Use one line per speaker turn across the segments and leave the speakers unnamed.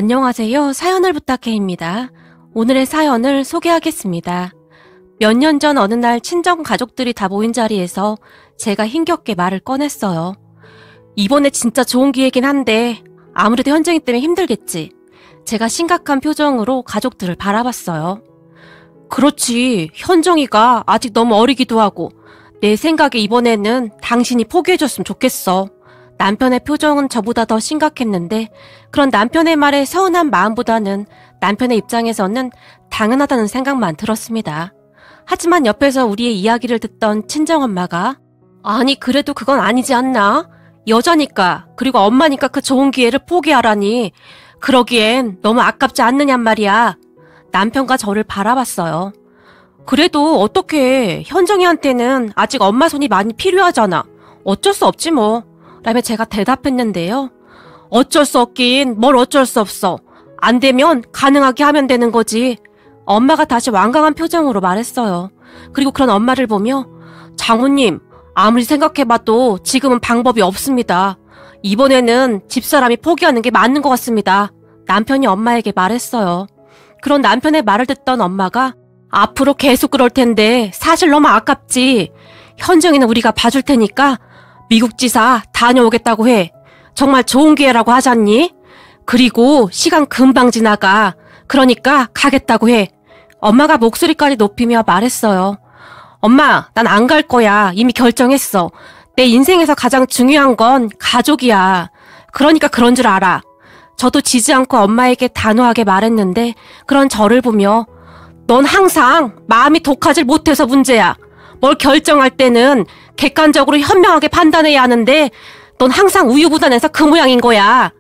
안녕하세요. 사연을 부탁해입니다. 오늘의 사연을 소개하겠습니다. 몇 년 전 어느 날 친정 가족들이 다 모인 자리에서 제가 힘겹게 말을 꺼냈어요. 이번에 진짜 좋은 기회긴 한데 아무래도 현정이 때문에 힘들겠지. 제가 심각한 표정으로 가족들을 바라봤어요. 그렇지. 현정이가 아직 너무 어리기도 하고 내 생각에 이번에는 당신이 포기해줬으면 좋겠어. 남편의 표정은 저보다 더 심각했는데 그런 남편의 말에 서운한 마음보다는 남편의 입장에서는 당연하다는 생각만 들었습니다. 하지만 옆에서 우리의 이야기를 듣던 친정엄마가 아니 그래도 그건 아니지 않나? 여자니까 그리고 엄마니까 그 좋은 기회를 포기하라니 그러기엔 너무 아깝지 않느냔 말이야. 남편과 저를 바라봤어요. 그래도 어떡해. 현정이한테는 아직 엄마 손이 많이 필요하잖아. 어쩔 수 없지 뭐. 라며 제가 대답했는데요. 어쩔 수 없긴 뭘 어쩔 수 없어. 안 되면 가능하게 하면 되는 거지. 엄마가 다시 완강한 표정으로 말했어요. 그리고 그런 엄마를 보며 장모님 아무리 생각해봐도 지금은 방법이 없습니다. 이번에는 집사람이 포기하는 게 맞는 것 같습니다. 남편이 엄마에게 말했어요. 그런 남편의 말을 듣던 엄마가 앞으로 계속 그럴 텐데 사실 너무 아깝지. 현정이는 우리가 봐줄 테니까 미국 지사 다녀오겠다고 해. 정말 좋은 기회라고 하잖니? 그리고 시간 금방 지나가. 그러니까 가겠다고 해. 엄마가 목소리까지 높이며 말했어요. 엄마, 난 안 갈 거야. 이미 결정했어. 내 인생에서 가장 중요한 건 가족이야. 그러니까 그런 줄 알아. 저도 지지 않고 엄마에게 단호하게 말했는데 그런 저를 보며 넌 항상 마음이 독하질 못해서 문제야. 뭘 결정할 때는 객관적으로 현명하게 판단해야 하는데 넌 항상 우유부단해서 그 모양인 거야.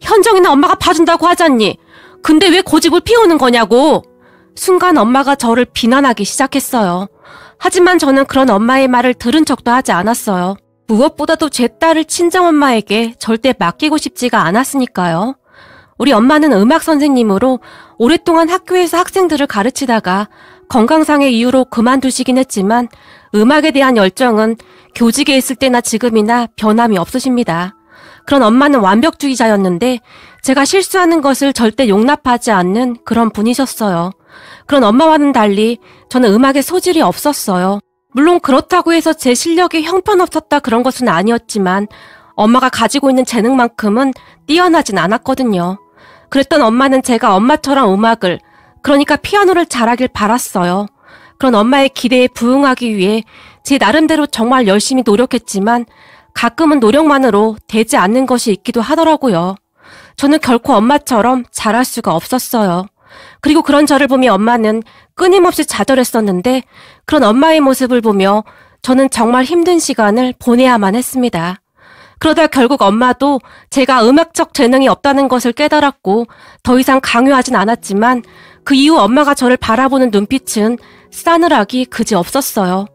현정이는 엄마가 봐준다고 하잖니. 근데 왜 고집을 피우는 거냐고. 순간 엄마가 저를 비난하기 시작했어요. 하지만 저는 그런 엄마의 말을 들은 척도 하지 않았어요. 무엇보다도 제 딸을 친정엄마에게 절대 맡기고 싶지가 않았으니까요. 우리 엄마는 음악 선생님으로 오랫동안 학교에서 학생들을 가르치다가 건강상의 이유로 그만두시긴 했지만 음악에 대한 열정은 교직에 있을 때나 지금이나 변함이 없으십니다. 그런 엄마는 완벽주의자였는데 제가 실수하는 것을 절대 용납하지 않는 그런 분이셨어요. 그런 엄마와는 달리 저는 음악에 소질이 없었어요. 물론 그렇다고 해서 제 실력이 형편없었다 그런 것은 아니었지만 엄마가 가지고 있는 재능만큼은 뛰어나진 않았거든요. 그랬던 엄마는 제가 엄마처럼 음악을, 그러니까 피아노를 잘하길 바랐어요. 그런 엄마의 기대에 부응하기 위해 제 나름대로 정말 열심히 노력했지만 가끔은 노력만으로 되지 않는 것이 있기도 하더라고요. 저는 결코 엄마처럼 잘할 수가 없었어요. 그리고 그런 저를 보며 엄마는 끊임없이 좌절했었는데 그런 엄마의 모습을 보며 저는 정말 힘든 시간을 보내야만 했습니다. 그러다 결국 엄마도 제가 음악적 재능이 없다는 것을 깨달았고 더 이상 강요하진 않았지만 그 이후 엄마가 저를 바라보는 눈빛은 싸늘하기 그지없었어요.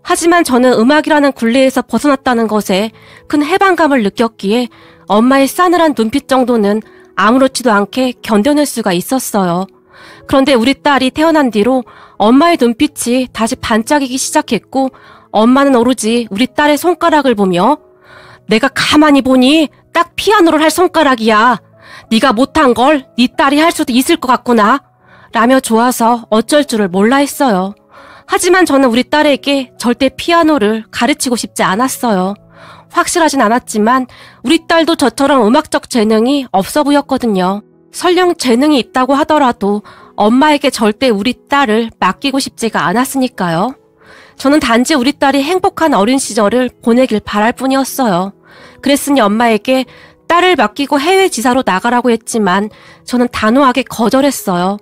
하지만 저는 음악이라는 굴레에서 벗어났다는 것에 큰 해방감을 느꼈기에 엄마의 싸늘한 눈빛 정도는 아무렇지도 않게 견뎌낼 수가 있었어요. 그런데 우리 딸이 태어난 뒤로 엄마의 눈빛이 다시 반짝이기 시작했고 엄마는 오로지 우리 딸의 손가락을 보며 내가 가만히 보니 딱 피아노를 할 손가락이야. 네가 못한 걸 네 딸이 할 수도 있을 것 같구나. 라며 좋아서 어쩔 줄을 몰라 했어요. 하지만 저는 우리 딸에게 절대 피아노를 가르치고 싶지 않았어요. 확실하진 않았지만 우리 딸도 저처럼 음악적 재능이 없어 보였거든요. 설령 재능이 있다고 하더라도 엄마에게 절대 우리 딸을 맡기고 싶지가 않았으니까요. 저는 단지 우리 딸이 행복한 어린 시절을 보내길 바랄 뿐이었어요. 그랬으니 엄마에게 딸을 맡기고 해외 지사로 나가라고 했지만 저는 단호하게 거절했어요.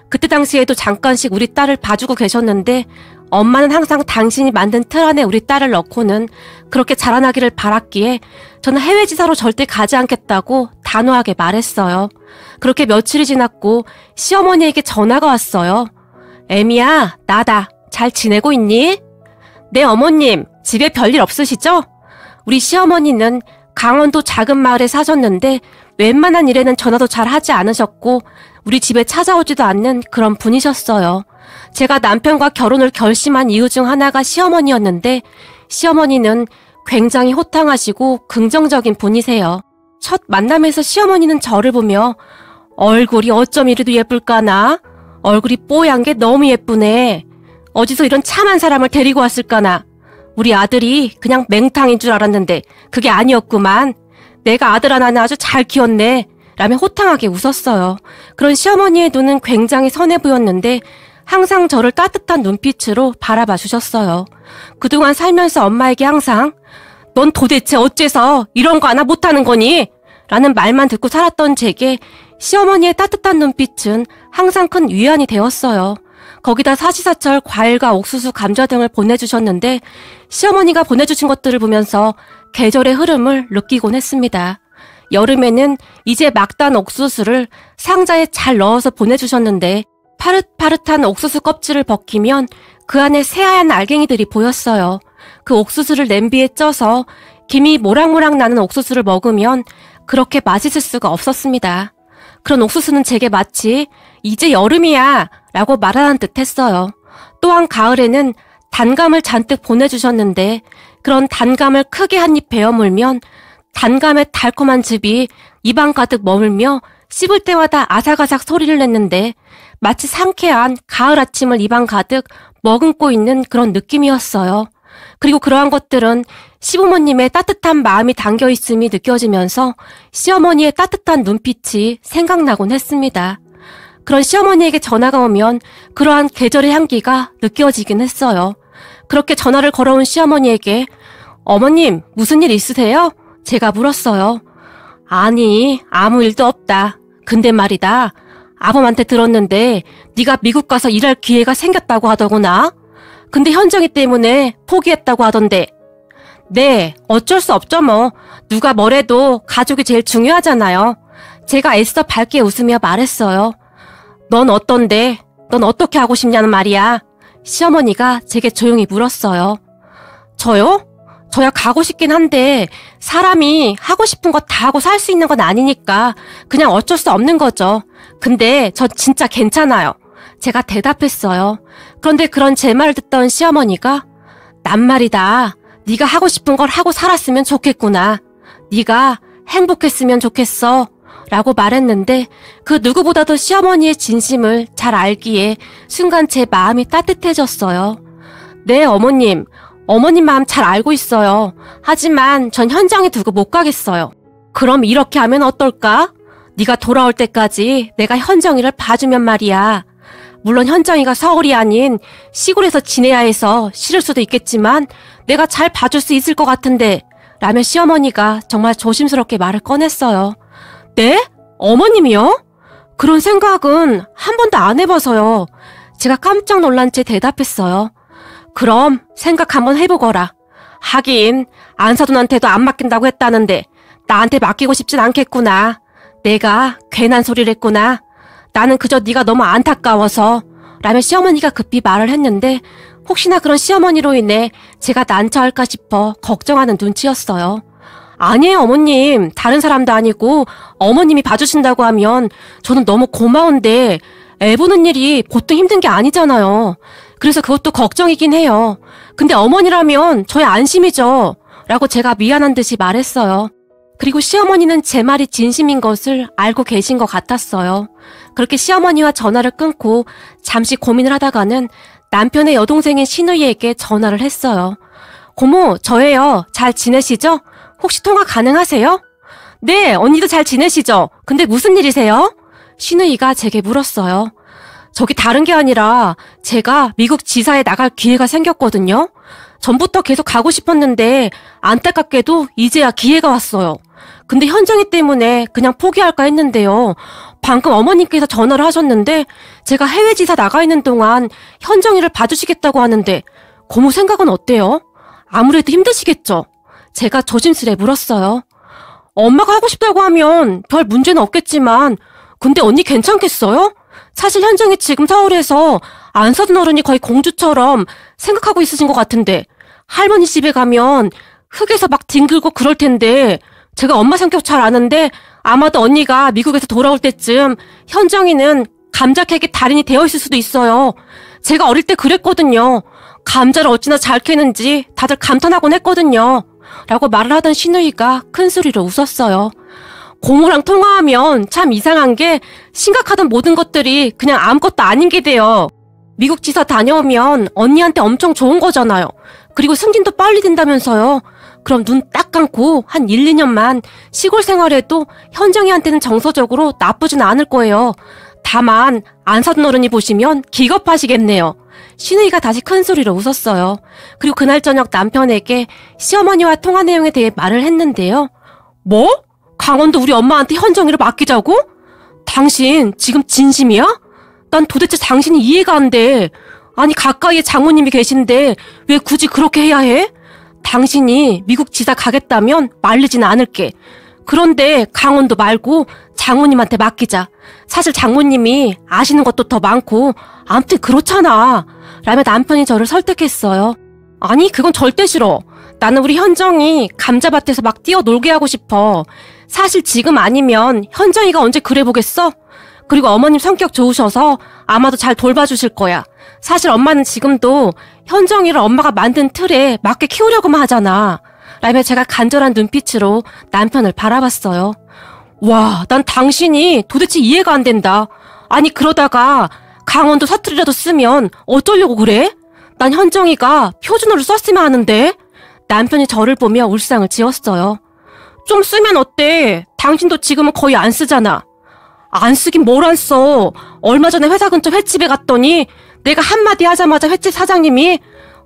그때 당시에도 잠깐씩 우리 딸을 봐주고 계셨는데 엄마는 항상 당신이 만든 틀 안에 우리 딸을 넣고는 그렇게 자라나기를 바랐기에 저는 해외 지사로 절대 가지 않겠다고 단호하게 말했어요. 그렇게 며칠이 지났고 시어머니에게 전화가 왔어요. 애미야, 나다. 잘 지내고 있니? 네, 어머님. 집에 별일 없으시죠? 우리 시어머니는 강원도 작은 마을에 사셨는데 웬만한 일에는 전화도 잘 하지 않으셨고 우리 집에 찾아오지도 않는 그런 분이셨어요. 제가 남편과 결혼을 결심한 이유 중 하나가 시어머니였는데 시어머니는 굉장히 호탕하시고 긍정적인 분이세요. 첫 만남에서 시어머니는 저를 보며 얼굴이 어쩜 이리도 예쁠까나? 얼굴이 뽀얀 게 너무 예쁘네. 어디서 이런 참한 사람을 데리고 왔을까나? 우리 아들이 그냥 맹탕인 줄 알았는데 그게 아니었구만. 내가 아들 하나는 아주 잘 키웠네. 라며 호탕하게 웃었어요. 그런 시어머니의 눈은 굉장히 선해 보였는데 항상 저를 따뜻한 눈빛으로 바라봐 주셨어요. 그동안 살면서 엄마에게 항상 넌 도대체 어째서 이런 거 하나 못하는 거니? 라는 말만 듣고 살았던 제게 시어머니의 따뜻한 눈빛은 항상 큰 위안이 되었어요. 거기다 사시사철 과일과 옥수수, 감자 등을 보내주셨는데 시어머니가 보내주신 것들을 보면서 계절의 흐름을 느끼곤 했습니다. 여름에는 이제 막 단 옥수수를 상자에 잘 넣어서 보내주셨는데 파릇파릇한 옥수수 껍질을 벗기면 그 안에 새하얀 알갱이들이 보였어요. 그 옥수수를 냄비에 쪄서 김이 모락모락 나는 옥수수를 먹으면 그렇게 맛있을 수가 없었습니다. 그런 옥수수는 제게 마치 이제 여름이야 라고 말하는 듯 했어요. 또한 가을에는 단감을 잔뜩 보내주셨는데 그런 단감을 크게 한 입 베어 물면 단감의 달콤한 즙이 입안 가득 머물며 씹을 때마다 아삭아삭 소리를 냈는데 마치 상쾌한 가을 아침을 입안 가득 머금고 있는 그런 느낌이었어요. 그리고 그러한 것들은 시부모님의 따뜻한 마음이 담겨있음이 느껴지면서 시어머니의 따뜻한 눈빛이 생각나곤 했습니다. 그런 시어머니에게 전화가 오면 그러한 계절의 향기가 느껴지긴 했어요. 그렇게 전화를 걸어온 시어머니에게 어머님 무슨 일 있으세요? 제가 물었어요. 아니 아무 일도 없다. 근데 말이다. 아범한테 들었는데 네가 미국 가서 일할 기회가 생겼다고 하더구나. 근데 현정이 때문에 포기했다고 하던데. 네, 어쩔 수 없죠 뭐. 누가 뭐래도 가족이 제일 중요하잖아요. 제가 애써 밝게 웃으며 말했어요. 넌 어떤데? 넌 어떻게 하고 싶냐는 말이야. 시어머니가 제게 조용히 물었어요. 저요? 저야 가고 싶긴 한데 사람이 하고 싶은 거 다 하고 살 수 있는 건 아니니까 그냥 어쩔 수 없는 거죠. 근데 저 진짜 괜찮아요. 제가 대답했어요. 그런데 그런 제 말을 듣던 시어머니가 난 말이다. 네가 하고 싶은 걸 하고 살았으면 좋겠구나. 네가 행복했으면 좋겠어. 라고 말했는데 그 누구보다도 시어머니의 진심을 잘 알기에 순간 제 마음이 따뜻해졌어요. 네, 어머님. 어머님 마음 잘 알고 있어요. 하지만 전 현정이 두고 못 가겠어요. 그럼 이렇게 하면 어떨까? 네가 돌아올 때까지 내가 현정이를 봐주면 말이야. 물론 현정이가 서울이 아닌 시골에서 지내야 해서 싫을 수도 있겠지만 내가 잘 봐줄 수 있을 것 같은데 라며 시어머니가 정말 조심스럽게 말을 꺼냈어요. 네? 어머님이요? 그런 생각은 한 번도 안 해봐서요. 제가 깜짝 놀란 채 대답했어요. 그럼 생각 한번 해보거라. 하긴 안사돈한테도 안 맡긴다고 했다는데 나한테 맡기고 싶진 않겠구나. 내가 괜한 소리를 했구나. 나는 그저 네가 너무 안타까워서 라며 시어머니가 급히 말을 했는데 혹시나 그런 시어머니로 인해 제가 난처할까 싶어 걱정하는 눈치였어요. 아니에요 어머님. 다른 사람도 아니고 어머님이 봐주신다고 하면 저는 너무 고마운데 애 보는 일이 보통 힘든 게 아니잖아요. 그래서 그것도 걱정이긴 해요. 근데 어머니라면 저의 안심이죠. 라고 제가 미안한 듯이 말했어요. 그리고 시어머니는 제 말이 진심인 것을 알고 계신 것 같았어요. 그렇게 시어머니와 전화를 끊고 잠시 고민을 하다가는 남편의 여동생인 신우이에게 전화를 했어요. 고모, 저예요. 잘 지내시죠? 혹시 통화 가능하세요? 네, 언니도 잘 지내시죠? 근데 무슨 일이세요? 신우이가 제게 물었어요. 저기 다른 게 아니라 제가 미국 지사에 나갈 기회가 생겼거든요. 전부터 계속 가고 싶었는데 안타깝게도 이제야 기회가 왔어요. 근데 현정이 때문에 그냥 포기할까 했는데요. 방금 어머님께서 전화를 하셨는데 제가 해외 지사 나가 있는 동안 현정이를 봐주시겠다고 하는데 고모 생각은 어때요? 아무래도 힘드시겠죠? 제가 조심스레 물었어요. 엄마가 하고 싶다고 하면 별 문제는 없겠지만 근데 언니 괜찮겠어요? 사실 현정이 지금 서울에서 안 사둔 어른이 거의 공주처럼 생각하고 있으신 것 같은데 할머니 집에 가면 흙에서 막 뒹굴고 그럴 텐데 제가 엄마 성격 잘 아는데 아마도 언니가 미국에서 돌아올 때쯤 현정이는 감자 캐기 달인이 되어 있을 수도 있어요. 제가 어릴 때 그랬거든요. 감자를 어찌나 잘 캐는지 다들 감탄하곤 했거든요. 라고 말을 하던 신우이가 큰 소리로 웃었어요. 고모랑 통화하면 참 이상한 게 심각하던 모든 것들이 그냥 아무것도 아닌 게 돼요. 미국 지사 다녀오면 언니한테 엄청 좋은 거잖아요. 그리고 승진도 빨리 된다면서요. 그럼 눈 딱 감고 한 1, 2년만 시골 생활해도 현정이한테는 정서적으로 나쁘진 않을 거예요. 다만 안 사둔 어른이 보시면 기겁하시겠네요. 신우이가 다시 큰 소리로 웃었어요. 그리고 그날 저녁 남편에게 시어머니와 통화 내용에 대해 말을 했는데요. 뭐? 강원도 우리 엄마한테 현정이를 맡기자고? 당신 지금 진심이야? 난 도대체 당신이 이해가 안 돼. 아니 가까이에 장모님이 계신데 왜 굳이 그렇게 해야 해? 당신이 미국 지사 가겠다면 말리진 않을게. 그런데 강원도 말고 장모님한테 맡기자. 사실 장모님이 아시는 것도 더 많고 아무튼 그렇잖아. 라며 남편이 저를 설득했어요. 아니 그건 절대 싫어. 나는 우리 현정이 감자밭에서 막 뛰어놀게 하고 싶어. 사실 지금 아니면 현정이가 언제 그래 보겠어? 그리고 어머님 성격 좋으셔서 아마도 잘 돌봐주실 거야. 사실 엄마는 지금도 현정이를 엄마가 만든 틀에 맞게 키우려고만 하잖아. 라며 제가 간절한 눈빛으로 남편을 바라봤어요. 와, 난 당신이 도대체 이해가 안 된다. 아니 그러다가 강원도 사투리라도 쓰면 어쩌려고 그래? 난 현정이가 표준어를 썼으면 하는데. 남편이 저를 보며 울상을 지었어요. 좀 쓰면 어때? 당신도 지금은 거의 안 쓰잖아. 안 쓰긴 뭘 안 써. 얼마 전에 회사 근처 횟집에 갔더니 내가 한마디 하자마자 횟집 사장님이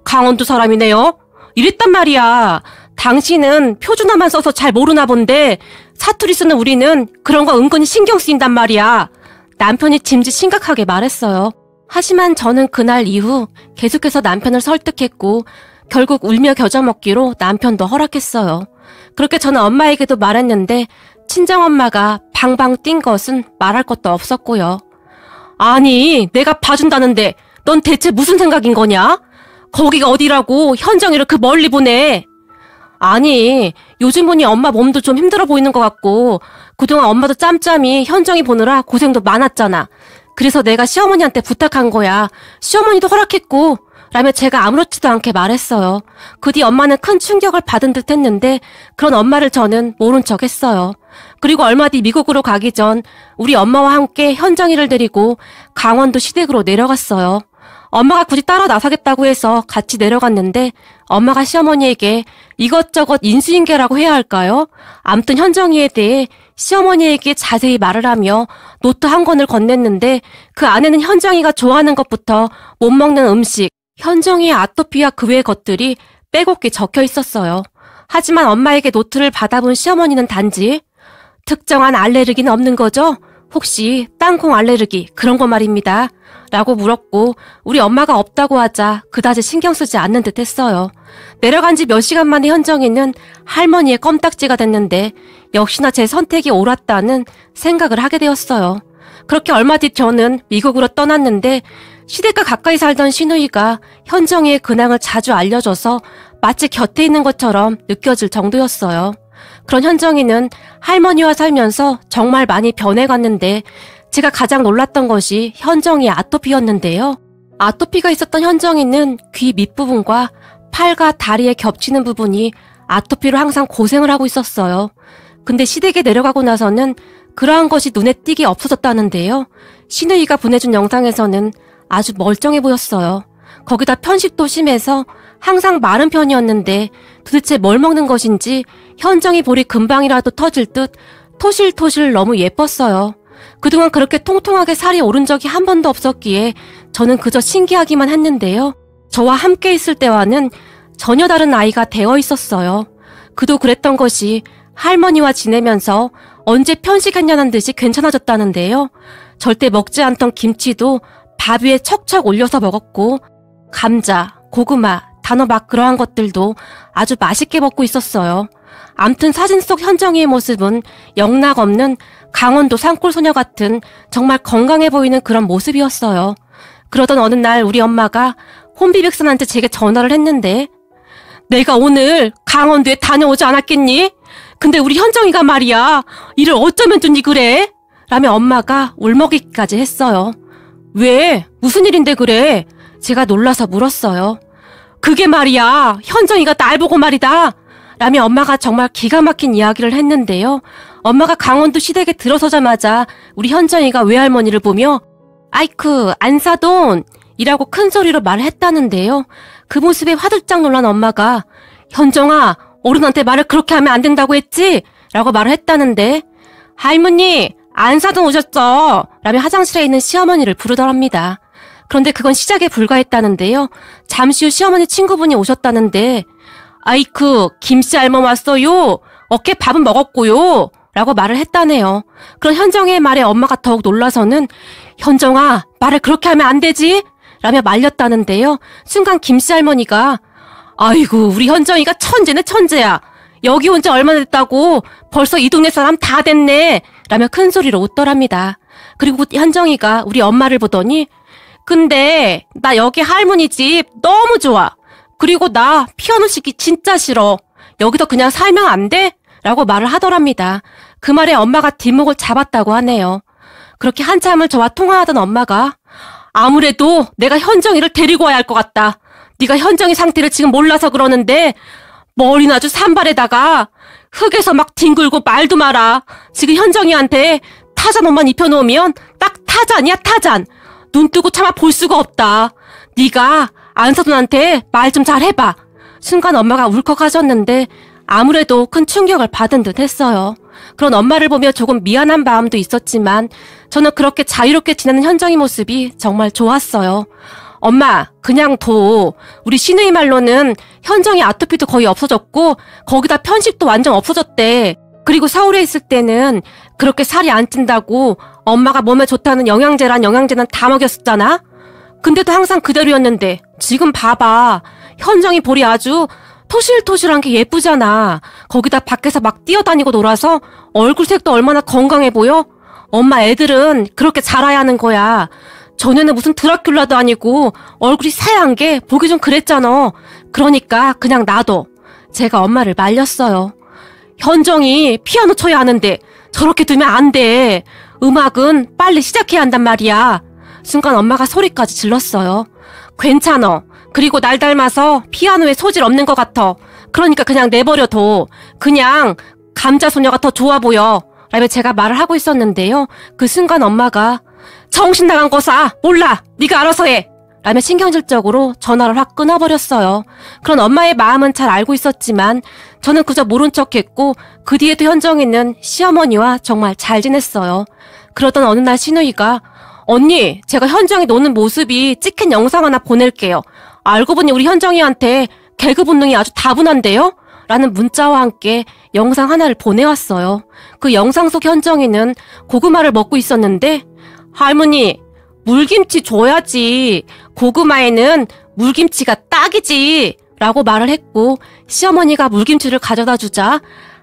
강원도 사람이네요. 이랬단 말이야. 당신은 표준어만 써서 잘 모르나 본데 사투리 쓰는 우리는 그런 거 은근히 신경 쓰인단 말이야. 남편이 짐짓 심각하게 말했어요. 하지만 저는 그날 이후 계속해서 남편을 설득했고 결국 울며 겨자 먹기로 남편도 허락했어요. 그렇게 저는 엄마에게도 말했는데 친정엄마가 방방 뛴 것은 말할 것도 없었고요. 아니 내가 봐준다는데 넌 대체 무슨 생각인 거냐? 거기가 어디라고 현정이를 그 멀리 보내. 아니 요즘 보니 엄마 몸도 좀 힘들어 보이는 것 같고 그동안 엄마도 짬짬이 현정이 보느라 고생도 많았잖아. 그래서 내가 시어머니한테 부탁한 거야. 시어머니도 허락했고 라며 제가 아무렇지도 않게 말했어요. 그 뒤 엄마는 큰 충격을 받은 듯 했는데 그런 엄마를 저는 모른 척 했어요. 그리고 얼마 뒤 미국으로 가기 전 우리 엄마와 함께 현정이를 데리고 강원도 시댁으로 내려갔어요. 엄마가 굳이 따라 나서겠다고 해서 같이 내려갔는데 엄마가 시어머니에게 이것저것 인수인계라고 해야 할까요? 암튼 현정이에 대해 시어머니에게 자세히 말을 하며 노트 한 권을 건넸는데 그 안에는 현정이가 좋아하는 것부터 못 먹는 음식, 현정이의 아토피와 그 외의 것들이 빼곡히 적혀 있었어요. 하지만 엄마에게 노트를 받아본 시어머니는 단지 특정한 알레르기는 없는 거죠? 혹시 땅콩 알레르기 그런 거 말입니다. 라고 물었고 우리 엄마가 없다고 하자 그다지 신경 쓰지 않는 듯 했어요. 내려간 지 몇 시간 만에 현정이는 할머니의 껌딱지가 됐는데 역시나 제 선택이 옳았다는 생각을 하게 되었어요. 그렇게 얼마 뒤 저는 미국으로 떠났는데 시댁과 가까이 살던 시누이가 현정이의 근황을 자주 알려줘서 마치 곁에 있는 것처럼 느껴질 정도였어요. 그런 현정이는 할머니와 살면서 정말 많이 변해갔는데 제가 가장 놀랐던 것이 현정이의 아토피였는데요. 아토피가 있었던 현정이는 귀 밑부분과 팔과 다리에 겹치는 부분이 아토피로 항상 고생을 하고 있었어요. 근데 시댁에 내려가고 나서는 그러한 것이 눈에 띄게 없어졌다는데요. 시누이가 보내준 영상에서는 아주 멀쩡해 보였어요. 거기다 편식도 심해서 항상 마른 편이었는데 도대체 뭘 먹는 것인지 현정이 볼이 금방이라도 터질 듯 토실토실 너무 예뻤어요. 그동안 그렇게 통통하게 살이 오른 적이 한 번도 없었기에 저는 그저 신기하기만 했는데요. 저와 함께 있을 때와는 전혀 다른 아이가 되어 있었어요. 그도 그랬던 것이 할머니와 지내면서 언제 편식했냐는 듯이 괜찮아졌다는데요. 절대 먹지 않던 김치도 밥 위에 척척 올려서 먹었고 감자, 고구마, 단어 막 그러한 것들도 아주 맛있게 먹고 있었어요. 암튼 사진 속 현정이의 모습은 영락없는 강원도 산골소녀 같은 정말 건강해 보이는 그런 모습이었어요. 그러던 어느 날 우리 엄마가 혼비백산한테 제게 전화를 했는데 내가 오늘 강원도에 다녀오지 않았겠니? 근데 우리 현정이가 말이야 이를 어쩌면 좋니 그래? 라며 엄마가 울먹이기까지 했어요. 왜? 무슨 일인데 그래? 제가 놀라서 물었어요. 그게 말이야 현정이가 날 보고 말이다 라며 엄마가 정말 기가 막힌 이야기를 했는데요. 엄마가 강원도 시댁에 들어서자마자 우리 현정이가 외할머니를 보며 아이쿠 안사돈 이라고 큰 소리로 말을 했다는데요. 그 모습에 화들짝 놀란 엄마가 현정아 어른한테 말을 그렇게 하면 안 된다고 했지? 라고 말을 했다는데 할머니 안사돈 오셨어 라며 화장실에 있는 시어머니를 부르더랍니다. 그런데 그건 시작에 불과했다는데요. 잠시 후 시어머니 친구분이 오셨다는데 아이쿠 김씨 알몸 왔어요. 어깨 밥은 먹었고요. 라고 말을 했다네요. 그런 현정의 말에 엄마가 더욱 놀라서는 현정아 말을 그렇게 하면 안 되지? 라며 말렸다는데요. 순간 김씨 할머니가 아이고 우리 현정이가 천재네 천재야. 여기 온 지 얼마나 됐다고 벌써 이 동네 사람 다 됐네 라며 큰 소리로 웃더랍니다. 그리고 현정이가 우리 엄마를 보더니 근데 나 여기 할머니 집 너무 좋아. 그리고 나 피아노 치기 진짜 싫어. 여기서 그냥 살면 안 돼? 라고 말을 하더랍니다. 그 말에 엄마가 뒷목을 잡았다고 하네요. 그렇게 한참을 저와 통화하던 엄마가 아무래도 내가 현정이를 데리고 와야 할 것 같다. 네가 현정이 상태를 지금 몰라서 그러는데 머리는 아주 산발에다가 흙에서 막 뒹굴고 말도 마라. 지금 현정이한테 타잔 옷만 입혀놓으면 딱 타잔이야 타잔. 눈 뜨고 차마 볼 수가 없다. 네가 안사돈한테 말 좀 잘 해봐. 순간 엄마가 울컥하셨는데 아무래도 큰 충격을 받은 듯 했어요. 그런 엄마를 보며 조금 미안한 마음도 있었지만 저는 그렇게 자유롭게 지내는 현정이 모습이 정말 좋았어요. 엄마 그냥 둬. 우리 시누이 말로는 현정이 아토피도 거의 없어졌고 거기다 편식도 완전 없어졌대. 그리고 서울에 있을 때는 그렇게 살이 안 찐다고 엄마가 몸에 좋다는 영양제는 다 먹였었잖아. 근데도 항상 그대로였는데 지금 봐봐. 현정이 볼이 아주 토실토실한 게 예쁘잖아. 거기다 밖에서 막 뛰어다니고 놀아서 얼굴색도 얼마나 건강해 보여? 엄마 애들은 그렇게 자라야 하는 거야. 전에는 무슨 드라큘라도 아니고 얼굴이 새한 게 보기 좀 그랬잖아. 그러니까 그냥 놔둬. 제가 엄마를 말렸어요. 현정이 피아노 쳐야 하는데 저렇게 두면 안 돼. 음악은 빨리 시작해야 한단 말이야. 순간 엄마가 소리까지 질렀어요. 괜찮아. 그리고 날 닮아서 피아노에 소질 없는 것 같아. 그러니까 그냥 내버려둬. 그냥 감자소녀가 더 좋아 보여. 라며 제가 말을 하고 있었는데요. 그 순간 엄마가 정신 나간 거사. 몰라. 네가 알아서 해. 라며 신경질적으로 전화를 확 끊어버렸어요. 그런 엄마의 마음은 잘 알고 있었지만 저는 그저 모른 척했고 그 뒤에도 현정이는 시어머니와 정말 잘 지냈어요. 그러던 어느 날 시누이가 언니 제가 현정이 노는 모습이 찍힌 영상 하나 보낼게요. 알고 보니 우리 현정이한테 개그 본능이 아주 다분한데요? 라는 문자와 함께 영상 하나를 보내왔어요. 그 영상 속 현정이는 고구마를 먹고 있었는데 할머니 물김치 줘야지. 고구마에는 물김치가 딱이지. 라고 말을 했고 시어머니가 물김치를 가져다 주자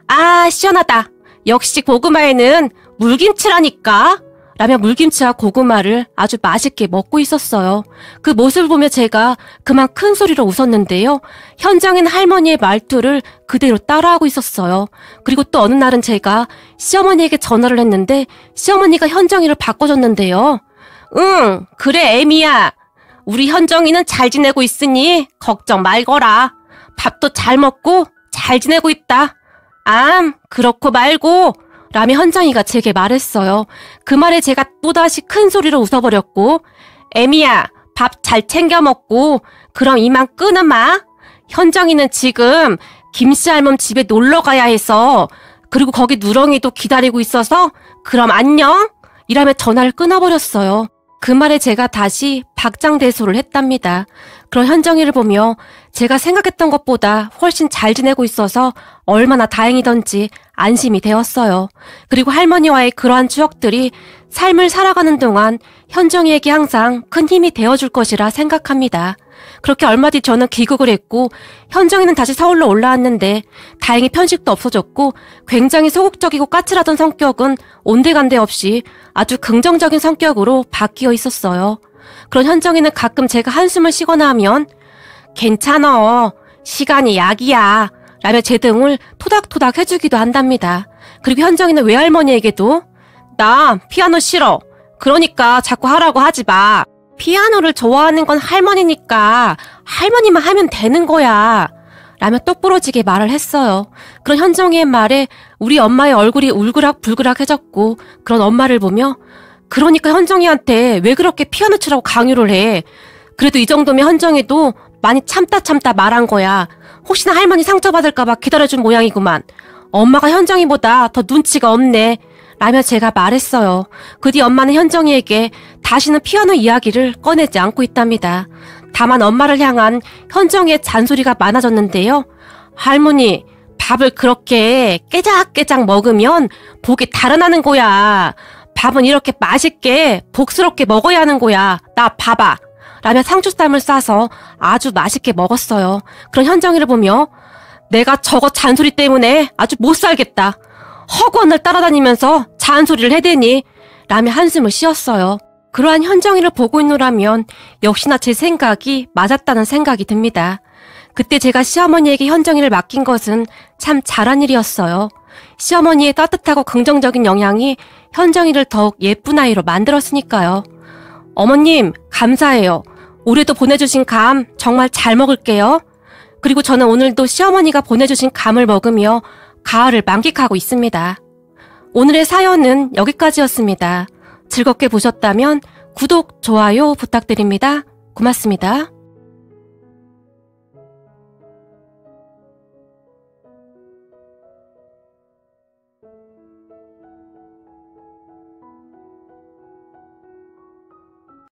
아 시원하다. 역시 고구마에는 물김치라니까. 라며 물김치와 고구마를 아주 맛있게 먹고 있었어요. 그 모습을 보며 제가 그만 큰 소리로 웃었는데요. 현정인 할머니의 말투를 그대로 따라하고 있었어요. 그리고 또 어느 날은 제가 시어머니에게 전화를 했는데 시어머니가 현정이를 바꿔줬는데요. 응, 그래 애미야. 우리 현정이는 잘 지내고 있으니 걱정 말거라. 밥도 잘 먹고 잘 지내고 있다. 그렇고 말고 라며 현정이가 제게 말했어요. 그 말에 제가 또다시 큰 소리로 웃어버렸고 애미야 밥 잘 챙겨 먹고 그럼 이만 끊어 마. 현정이는 지금 김씨 할멈 집에 놀러 가야 해서 그리고 거기 누렁이도 기다리고 있어서 그럼 안녕 이라며 전화를 끊어버렸어요. 그 말에 제가 다시 박장대소를 했답니다. 그런 현정이를 보며 제가 생각했던 것보다 훨씬 잘 지내고 있어서 얼마나 다행이던지 안심이 되었어요. 그리고 할머니와의 그러한 추억들이 삶을 살아가는 동안 현정이에게 항상 큰 힘이 되어줄 것이라 생각합니다. 그렇게 얼마 뒤 저는 귀국을 했고 현정이는 다시 서울로 올라왔는데 다행히 편식도 없어졌고 굉장히 소극적이고 까칠하던 성격은 온데간데 없이 아주 긍정적인 성격으로 바뀌어 있었어요. 그런 현정이는 가끔 제가 한숨을 쉬거나 하면 괜찮아. 시간이 약이야. 라며 제 등을 토닥토닥 해주기도 한답니다. 그리고 현정이는 외할머니에게도 나 피아노 싫어. 그러니까 자꾸 하라고 하지 마. 피아노를 좋아하는 건 할머니니까 할머니만 하면 되는 거야. 라며 똑부러지게 말을 했어요. 그런 현정이의 말에 우리 엄마의 얼굴이 울그락불그락해졌고 그런 엄마를 보며 그러니까 현정이한테 왜 그렇게 피아노 치라고 강요를 해. 그래도 이 정도면 현정이도 많이 참다 말한 거야. 혹시나 할머니 상처받을까봐 기다려준 모양이구만. 엄마가 현정이보다 더 눈치가 없네. 라며 제가 말했어요. 그 뒤 엄마는 현정이에게 다시는 피아노 이야기를 꺼내지 않고 있답니다. 다만 엄마를 향한 현정이의 잔소리가 많아졌는데요. 할머니, 밥을 그렇게 깨작깨작 먹으면 복이 달아나는 거야. 밥은 이렇게 맛있게 복스럽게 먹어야 하는 거야. 나 봐봐. 라며 상추쌈을 싸서 아주 맛있게 먹었어요. 그런 현정이를 보며 내가 저거 잔소리 때문에 아주 못 살겠다. 허구한날 따라다니면서 잔소리를 해대니 라며 한숨을 쉬었어요. 그러한 현정이를 보고 있노라면 역시나 제 생각이 맞았다는 생각이 듭니다. 그때 제가 시어머니에게 현정이를 맡긴 것은 참 잘한 일이었어요. 시어머니의 따뜻하고 긍정적인 영향이 현정이를 더욱 예쁜 아이로 만들었으니까요. 어머님, 감사해요. 올해도 보내주신 감 정말 잘 먹을게요. 그리고 저는 오늘도 시어머니가 보내주신 감을 먹으며 가을을 만끽하고 있습니다. 오늘의 사연은 여기까지였습니다. 즐겁게 보셨다면 구독, 좋아요 부탁드립니다. 고맙습니다.